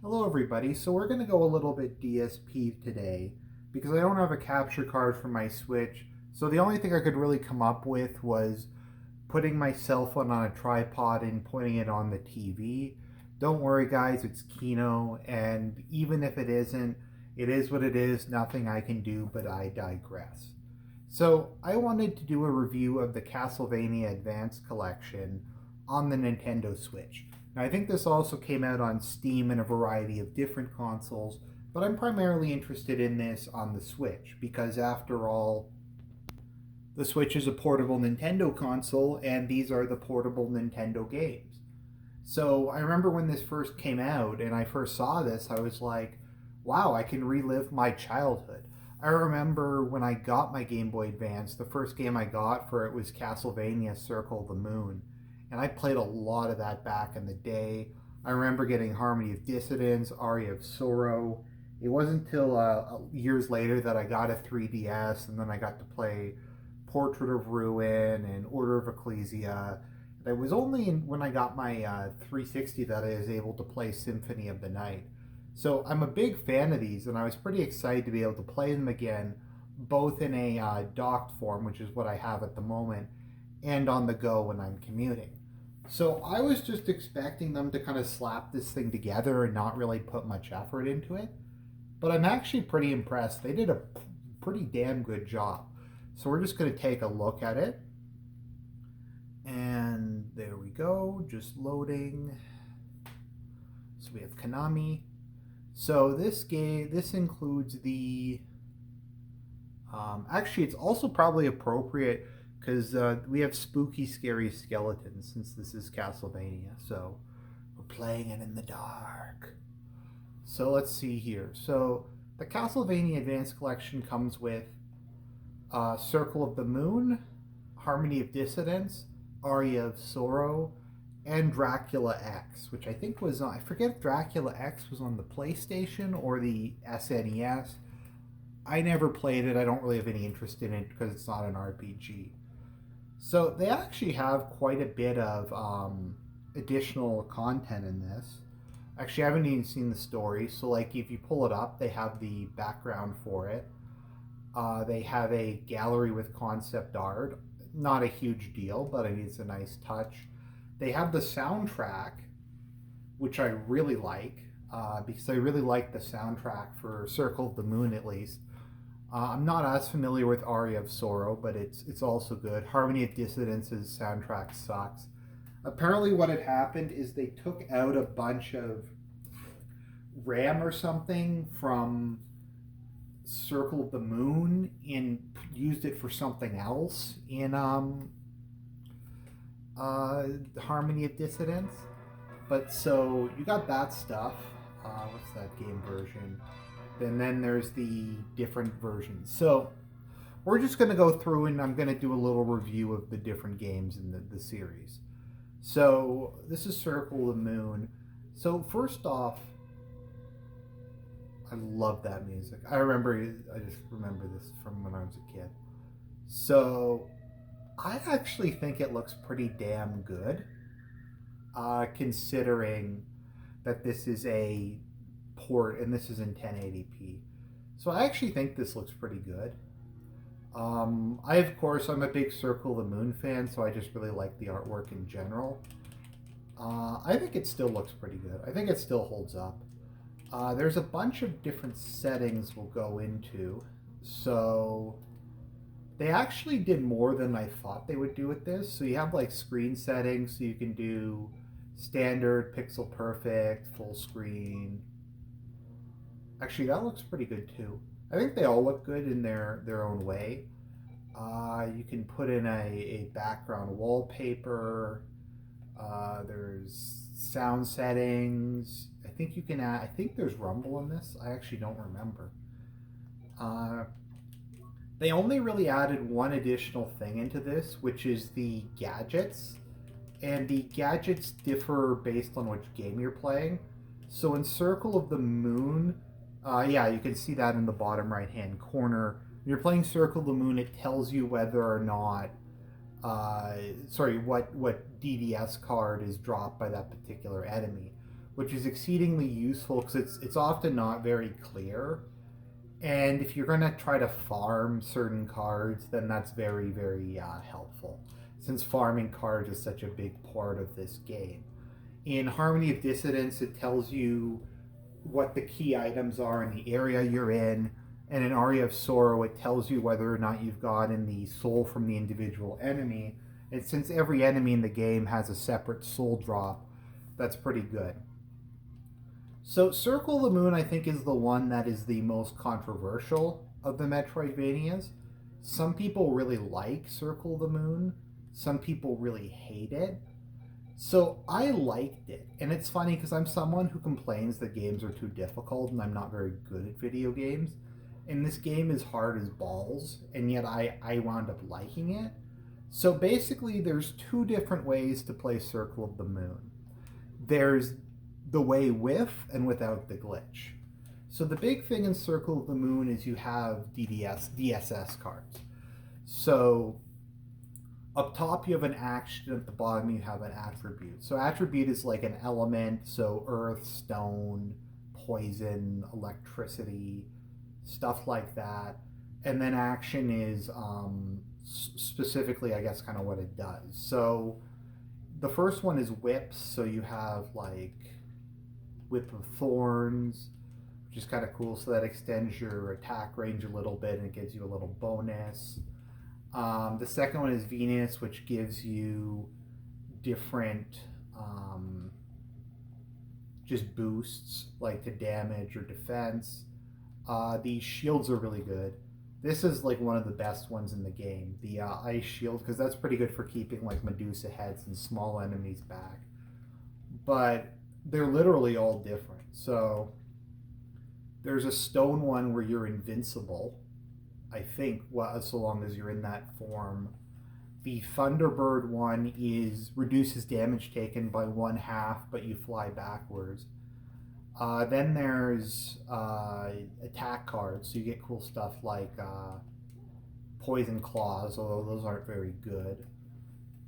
Hello everybody, so we're going to go a little bit DSP today because I don't have a capture card for my Switch, so the only thing I could really come up with was putting my cell phone on a tripod and pointing it on the TV. Don't worry guys, it's Kino, and even if it isn't, it is what it is, nothing I can do, but I digress. So I wanted to do a review of the Castlevania Advance Collection on the Nintendo Switch. Now, I think this also came out on Steam and a variety of different consoles, but I'm primarily interested in this on the Switch because, after all, the Switch is a portable Nintendo console and these are the portable Nintendo games. So I remember when this first came out and I first saw this, I was like, wow, I can relive my childhood. I remember when I got my Game Boy Advance, the first game I got for it was Castlevania Circle of the Moon. And I played a lot of that back in the day. I remember getting Harmony of Dissonance, Aria of Sorrow. It wasn't until years later that I got a 3DS, and then I got to play Portrait of Ruin and Order of Ecclesia. It was only when I got my 360 that I was able to play Symphony of the Night. So I'm a big fan of these, and I was pretty excited to be able to play them again, both in a docked form, which is what I have at the moment, and on the go when I'm commuting. So I was just expecting them to kind of slap this thing together and not really put much effort into it. But I'm actually pretty impressed. They did a pretty damn good job. So we're just going to take a look at it. And there we go, just loading. So we have Konami. So this includes the. Actually, it's also probably appropriate because we have spooky, scary skeletons since this is Castlevania. So we're playing it in the dark. So let's see here. So the Castlevania Advance Collection comes with Circle of the Moon, Harmony of Dissonance, Aria of Sorrow, and Dracula X, which I think was on, I forget if Dracula X was on the PlayStation or the SNES. I never played it. I don't really have any interest in it because it's not an RPG. So they actually have quite a bit of additional content in this. Actually, I haven't even seen the story. So, like, if you pull it up, they have the background for it. They have a gallery with concept art. Not a huge deal, but I mean, it's a nice touch. They have the soundtrack, which I really like, because I really like the soundtrack for Circle of the Moon, at least. I'm not as familiar with Aria of Sorrow, but it's also good. Harmony of Dissonance's soundtrack sucks. Apparently, what had happened is they took out a bunch of RAM or something from Circle of the Moon and used it for something else in Harmony of Dissonance. But so you got that stuff. What's that game version? And then there's the different versions. So we're just going to go through and I'm going to do a little review of the different games in the series. So this is Circle of the Moon. So first off, I love that music. I just remember this from when I was a kid. So I actually think it looks pretty damn good, considering that this is a port and this is in 1080p. So I actually think this looks pretty good. Of course, I'm a big Circle of the Moon fan, so I just really like the artwork in general. I think it still looks pretty good. I think it still holds up. There's a bunch of different settings we'll go into. So they actually did more than I thought they would do with this. So you have like screen settings, so you can do standard, pixel perfect, full screen. Actually, that looks pretty good too. I think they all look good in their own way. You can put in a background wallpaper. There's sound settings. I think you can add. I think there's rumble in this. I actually don't remember. They only really added one additional thing into this, which is the gadgets. And the gadgets differ based on which game you're playing. So in Circle of the Moon, yeah, you can see that in the bottom right hand corner. When you're playing Circle of the Moon, it tells you whether or not, what DDS card is dropped by that particular enemy. which is exceedingly useful because it's often not very clear. And if you're going to try to farm certain cards, then that's very, very helpful, since farming cards is such a big part of this game. In Harmony of Dissonance, it tells you what the key items are in the area you're in. And in Aria of Sorrow, it tells you whether or not you've gotten the soul from the individual enemy. And since every enemy in the game has a separate soul drop, that's pretty good. So Circle of the Moon, I think, is the one that is the most controversial of the Metroidvanias. Some people really like Circle of the Moon. Some people really hate it. So I liked it. And it's funny because I'm someone who complains that games are too difficult and I'm not very good at video games. And this game is hard as balls, and yet I wound up liking it. So basically, there's two different ways to play Circle of the Moon. There's the way with and without the glitch. So the big thing in Circle of the Moon is you have DSS cards. So up top you have an action, at the bottom you have an attribute. So attribute is like an element, so earth, stone, poison, electricity, stuff like that. And then action is specifically, I guess, kind of what it does. So the first one is whips, so you have like Whip of Thorns, which is kind of cool. So that extends your attack range a little bit and it gives you a little bonus. The second one is Venus, which gives you different just boosts, like to damage or defense. These shields are really good. This is like one of the best ones in the game. The ice shield, because that's pretty good for keeping like Medusa heads and small enemies back. But they're literally all different. So there's a stone one where you're invincible, I think, well, so long as you're in that form. The Thunderbird one is reduces damage taken by 1/2, but you fly backwards. Then there's attack cards, so you get cool stuff like Poison Claws, although those aren't very good.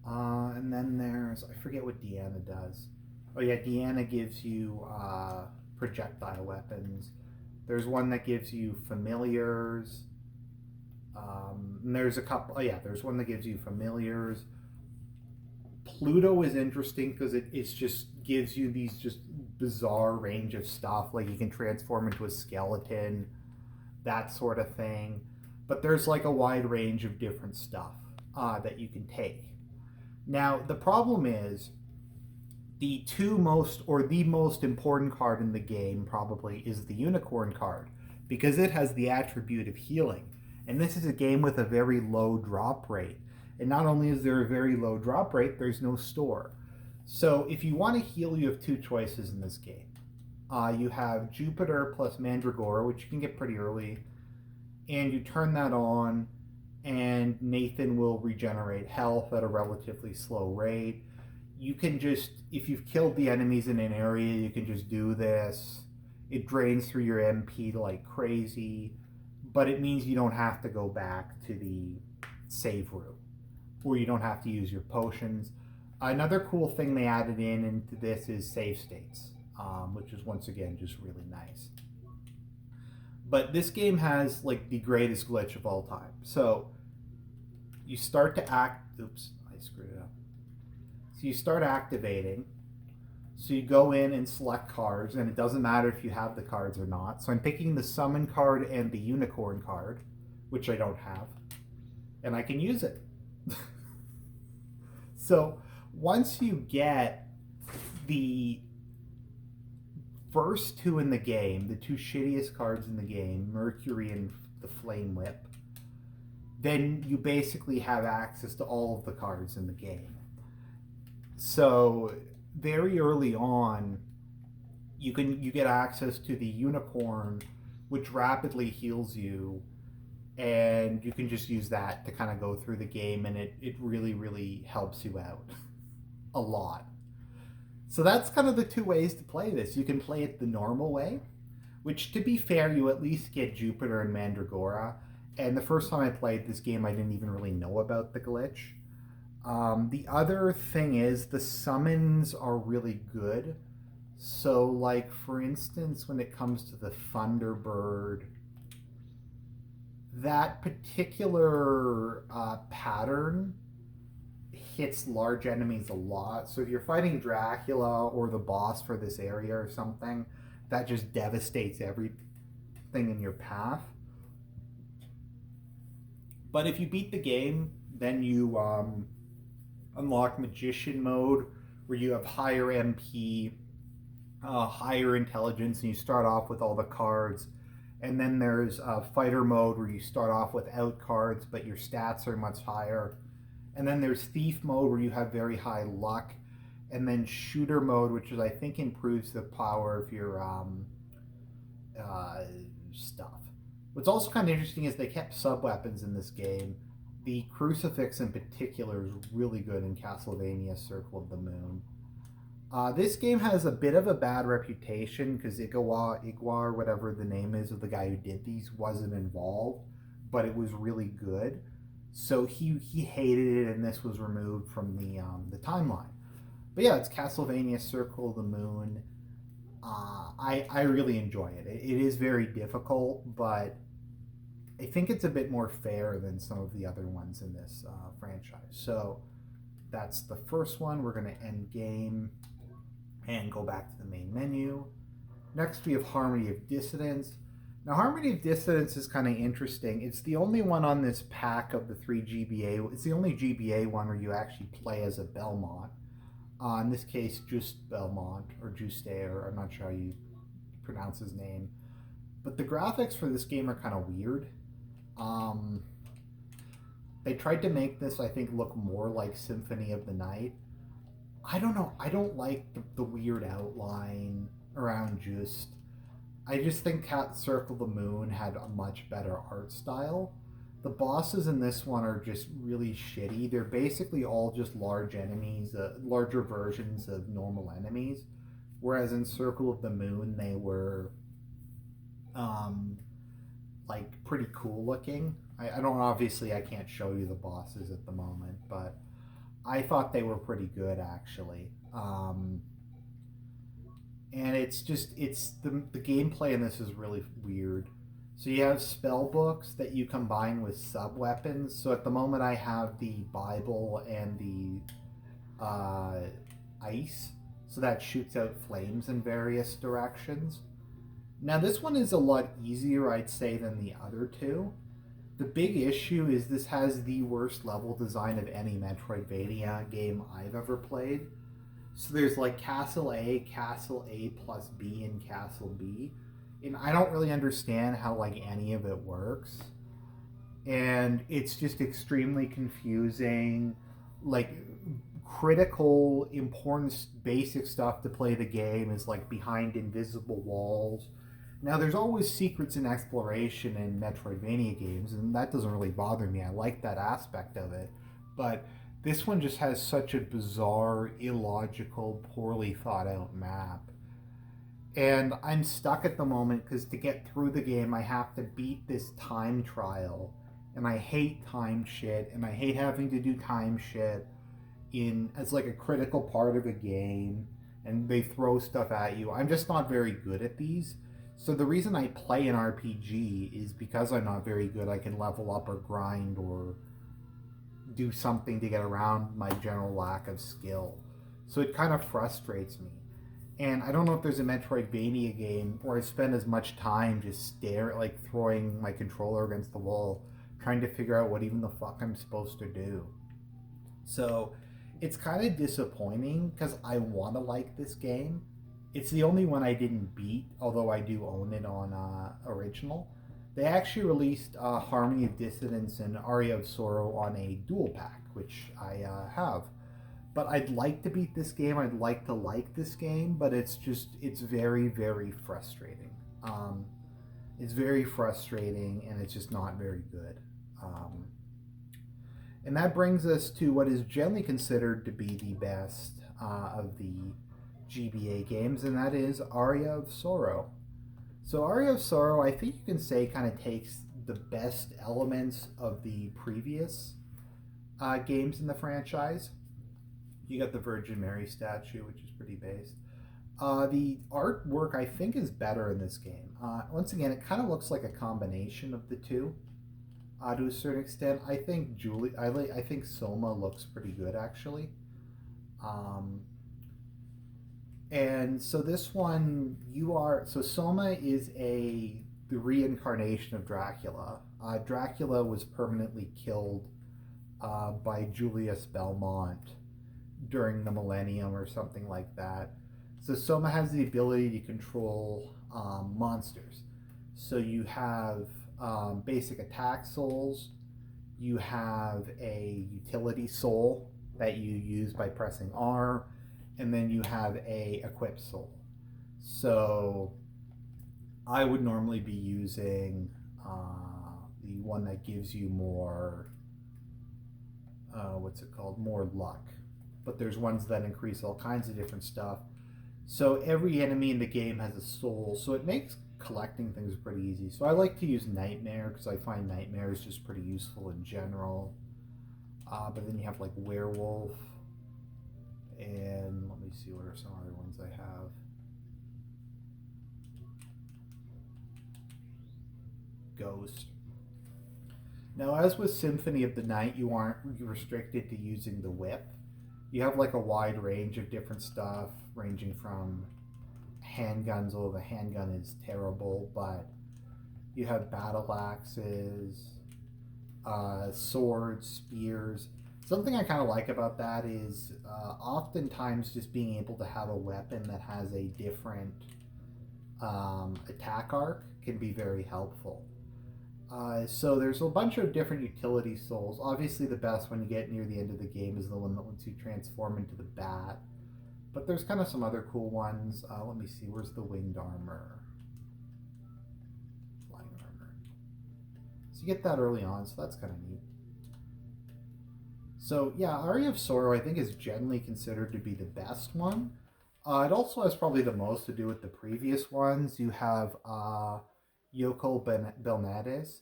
And then there's, I forget what Deanna does. Oh yeah, Deanna gives you projectile weapons. There's one that gives you familiars. And there's a couple, oh yeah, there's one that gives you familiars. Pluto is interesting because it's just gives you these just bizarre range of stuff. Like you can transform into a skeleton, that sort of thing. But there's like a wide range of different stuff that you can take. Now, the problem is the most important card in the game probably is the Unicorn card, because it has the attribute of healing. And this is a game with a very low drop rate. And not only is there a very low drop rate, there's no store. So if you want to heal, you have two choices in this game. You have Jupiter plus Mandragora, which you can get pretty early. And you turn that on, and Nathan will regenerate health at a relatively slow rate. You can just, if you've killed the enemies in an area, you can just do this. It drains through your MP like crazy, but it means you don't have to go back to the save room, or you don't have to use your potions. Another cool thing they added into this is save states, which is once again just really nice. But this game has like the greatest glitch of all time. So you start to oops, I screwed it up. So you start activating. So you go in and select cards, and it doesn't matter if you have the cards or not. So I'm picking the Summon card and the Unicorn card, which I don't have, and I can use it. So once you get the first two in the game, the two shittiest cards in the game, Mercury and the Flame Whip, then you basically have access to all of the cards in the game. So very early on, you get access to the Unicorn, which rapidly heals you, and you can just use that to kind of go through the game, and it really, really helps you out a lot. So that's kind of the two ways to play this. You can play it the normal way, which, to be fair, you at least get Jupiter and Mandragora. And the first time I played this game, I didn't even really know about the glitch. The other thing is the summons are really good. So, like, for instance, when it comes to the Thunderbird, that particular pattern hits large enemies a lot. So if you're fighting Dracula or the boss for this area or something, that just devastates everything in your path. But if you beat the game, then you unlock Magician mode, where you have higher MP, higher intelligence, and you start off with all the cards. And then there's fighter mode, where you start off without cards, but your stats are much higher. And then there's thief mode, where you have very high luck. And then shooter mode, which is, I think, improves the power of your uh, stuff. What's also kind of interesting is they kept sub weapons in this game. The crucifix in particular is really good in Castlevania Circle of the Moon. This game has a bit of a bad reputation because Igwa, whatever the name is of the guy who did these, wasn't involved, but it was really good. So he hated it, and this was removed from the timeline. But yeah, it's Castlevania Circle of the Moon. I really enjoy it. It is very difficult, but I think it's a bit more fair than some of the other ones in this franchise. So that's the first one. We're going to end game and go back to the main menu. Next, we have Harmony of Dissonance. Now, Harmony of Dissonance is kind of interesting. It's the only one on this pack of the three GBA. It's the only GBA one where you actually play as a Belmont. In this case, Just Belmont, or Juste, or I'm not sure how you pronounce his name. But the graphics for this game are kind of weird. They tried to make this, I think, look more like Symphony of the Night. I don't know. I don't like the weird outline around Just. I just think Circle the Moon had a much better art style. The bosses in this one are just really shitty. They're basically all just large enemies, larger versions of normal enemies. Whereas in Circle of the Moon, they were like pretty cool looking. I don't obviously I can't show you the bosses at the moment, but I thought they were pretty good actually. And it's the gameplay in this is really weird. So you have spell books that you combine with sub weapons. So at the moment I have the Bible and the ice, so that shoots out flames in various directions. Now this one is a lot easier, I'd say, than the other two. The big issue is this has the worst level design of any Metroidvania game I've ever played. So there's like Castle A plus B, and Castle B. And I don't really understand how like any of it works. And it's just extremely confusing. Like critical, important, basic stuff to play the game is like behind invisible walls. Now, there's always secrets and exploration in Metroidvania games, and that doesn't really bother me. I like that aspect of it. But this one just has such a bizarre, illogical, poorly thought out map. And I'm stuck at the moment because to get through the game, I have to beat this time trial. And I hate time shit, and I hate having to do time shit in as like a critical part of a game, and they throw stuff at you. I'm just not very good at these. So the reason I play an RPG is because I'm not very good. I can level up or grind or do something to get around my general lack of skill. So it kind of frustrates me. And I don't know if there's a Metroidvania game where I spend as much time just like throwing my controller against the wall, trying to figure out what even the fuck I'm supposed to do. So it's kind of disappointing because I want to like this game. It's the only one I didn't beat, although I do own it on original. They actually released Harmony of Dissonance and Aria of Sorrow on a dual pack, which I have. But I'd like to beat this game. I'd like this game, but it's very, very frustrating. It's very frustrating, and it's just not very good. And that brings us to what is generally considered to be the best of the GBA games, and that is Aria of Sorrow. So Aria of Sorrow, I think you can say, kind of takes the best elements of the previous games in the franchise. You got the Virgin Mary statue, which is pretty based. The artwork I think is better in this game. Once again, it kind of looks like a combination of the two. To a certain extent, I think I think Soma looks pretty good actually. Um, and so this one, Soma is the reincarnation of Dracula. Dracula was permanently killed by Julius Belmont during the millennium or something like that. So Soma has the ability to control monsters. So you have basic attack souls, you have a utility soul that you use by pressing R, and then you have a equip soul. So I would normally be using the one that gives you more, what's it called, more luck. But there's ones that increase all kinds of different stuff. So every enemy in the game has a soul, so it makes collecting things pretty easy. So I like to use Nightmare because I find Nightmare is just pretty useful in general. But then you have like Werewolf, and let me see what are some other ones I have. Ghost. Now, as with Symphony of the Night, you aren't restricted to using the whip. You have like a wide range of different stuff, ranging from handguns, although the handgun is terrible, but you have battle axes, swords, spears. Something I kind of like about that is oftentimes just being able to have a weapon that has a different attack arc can be very helpful. So there's a bunch of different utility souls. Obviously, the best when you get near the end of the game is the one that lets you transform into the bat. But there's kind of some other cool ones. Let me see. Where's the winged armor? Flying armor. So you get that early on, so that's kind of neat. So yeah, Aria of Sorrow I think is generally considered to be the best one. It also has probably the most to do with the previous ones. You have Yoko Belnades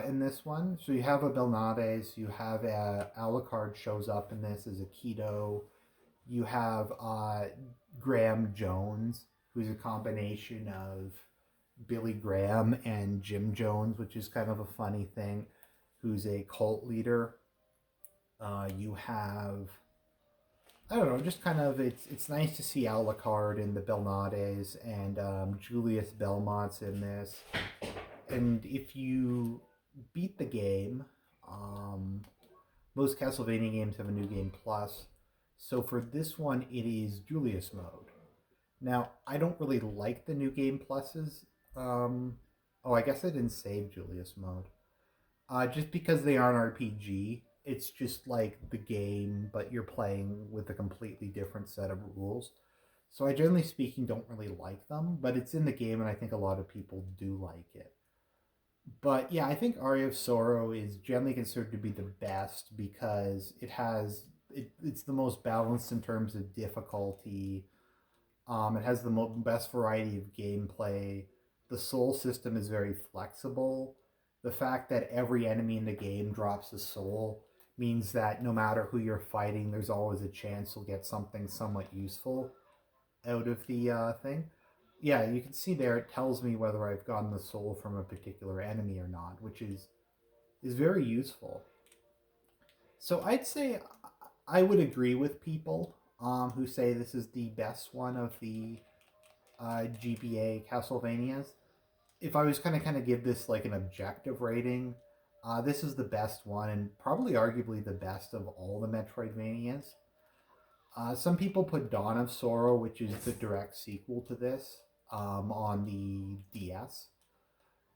in this one. So you have a Belnades, you have Alucard shows up in this as a Keto. You have Graham Jones, who's a combination of Billy Graham and Jim Jones, which is kind of a funny thing, who's a cult leader. You have, I don't know, just kind of, it's nice to see Alucard in the Belnades, and Julius Belmont's in this. And if you beat the game, most Castlevania games have a new game plus. So for this one, it is Julius mode. Now, I don't really like the new game pluses. I guess I didn't save Julius mode. Just because they aren't RPG, it's just like the game, but you're playing with a completely different set of rules. So I generally speaking don't really like them, but it's in the game and I think a lot of people do like it. But yeah, I think Aria of Sorrow is generally considered to be the best because it's the most balanced in terms of difficulty. It has the best variety of gameplay. The soul system is very flexible. The fact that every enemy in the game drops a soul means that no matter who you're fighting, there's always a chance you'll get something somewhat useful out of the thing. Yeah, you can see there it tells me whether I've gotten the soul from a particular enemy or not, which is very useful. So I'd say I would agree with people who say this is the best one of the GBA Castlevanias. If I was kind of give this like an objective rating, this is the best one and probably arguably the best of all the Metroidvanias. Some people put Dawn of Sorrow, which is the direct sequel to this, on the DS.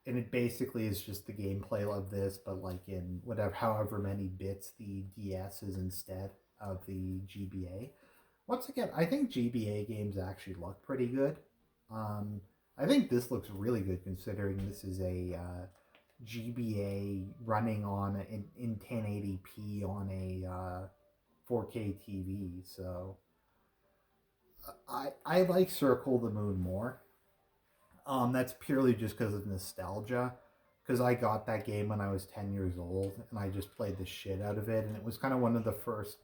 And it basically is just the gameplay of this, but like in however many bits the DS is instead of the GBA. Once again, I think GBA games actually look pretty good. Um, I think this looks really good considering this is a GBA running on in 1080p on a 4K TV. So I like Circle the Moon more. That's purely just because of nostalgia. Because I got that game when I was 10 years old and I just played the shit out of it. And it was kind of one of the first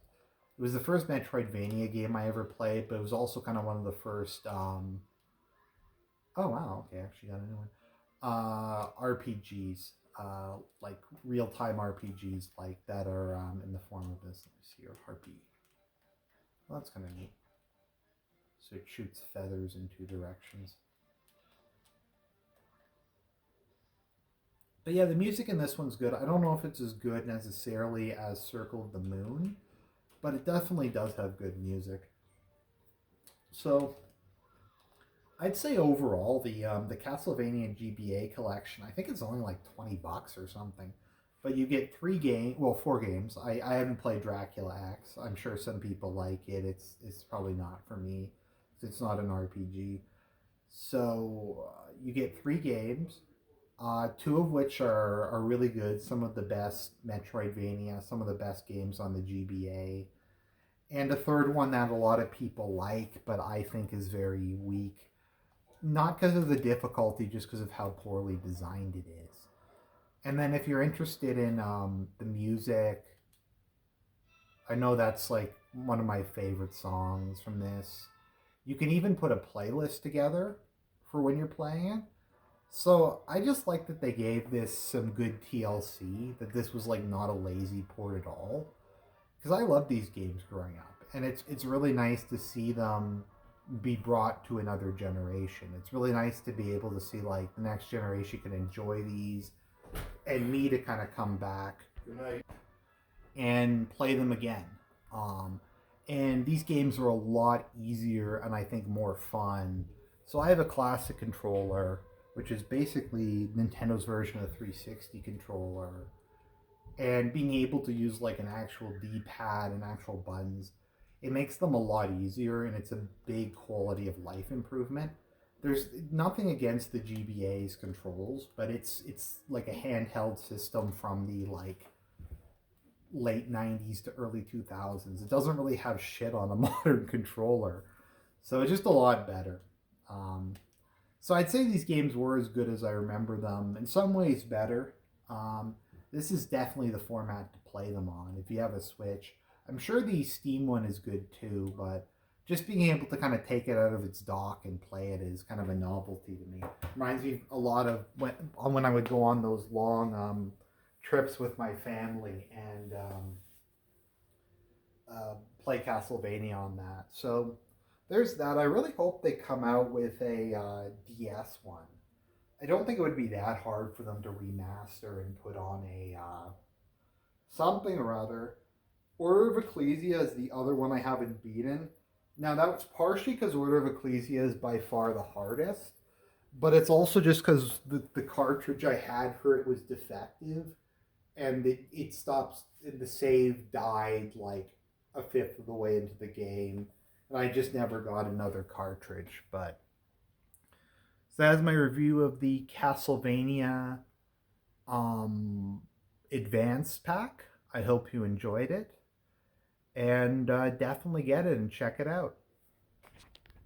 It was the first Metroidvania game I ever played, but it was also kind of one of the first. Oh wow, okay, actually got a new one. RPGs, like real time RPGs, like that are in the form of this. Let me see here, harpy. Well, that's kind of neat. So it shoots feathers in two directions. But yeah, the music in this one's good. I don't know if it's as good necessarily as Circle of the Moon, but it definitely does have good music. So I'd say overall the Castlevania GBA collection, I think it's only like $20 or something. But you get four games. I haven't played Dracula X. I'm sure some people like it. It's probably not for me. It's not an RPG. So you get three games, two of which are really good. Some of the best Metroidvania, some of the best games on the GBA, and a third one that a lot of people like, but I think is very weak. Not because of the difficulty, just because of how poorly designed it is. And then if you're interested in the music, I know that's like one of my favorite songs from this. You can even put a playlist together for when you're playing it. So I just like that they gave this some good TLC, that this was like not a lazy port at all. Because I love these games growing up, and it's really nice to see them be brought to another generation. It's really nice to be able to see like the next generation can enjoy these, and me to kind of come back and play them again. Um, and these games are a lot easier and I think more fun. So I have a classic controller, which is basically Nintendo's version of the 360 controller, and being able to use like an actual D-pad and actual buttons, it makes them a lot easier, and it's a big quality of life improvement. There's nothing against the GBA's controls, but it's like a handheld system from the like late 90s to early 2000s. It doesn't really have shit on a modern controller. So it's just a lot better. Um, so I'd say these games were as good as I remember them. In some ways, better. This is definitely the format to play them on if you have a Switch. I'm sure the Steam one is good too, but just being able to kind of take it out of its dock and play it is kind of a novelty to me. Reminds me a lot of when I would go on those long trips with my family and play Castlevania on that. So there's that. I really hope they come out with a DS one. I don't think it would be that hard for them to remaster and put on a something or other. Order of Ecclesia is the other one I haven't beaten. Now that was partially because Order of Ecclesia is by far the hardest, but it's also just because the cartridge I had for it was defective, and it stops. The save died like a fifth of the way into the game, and I just never got another cartridge. But so that's my review of the Castlevania um, Advance pack. I hope you enjoyed it, and definitely get it and check it out.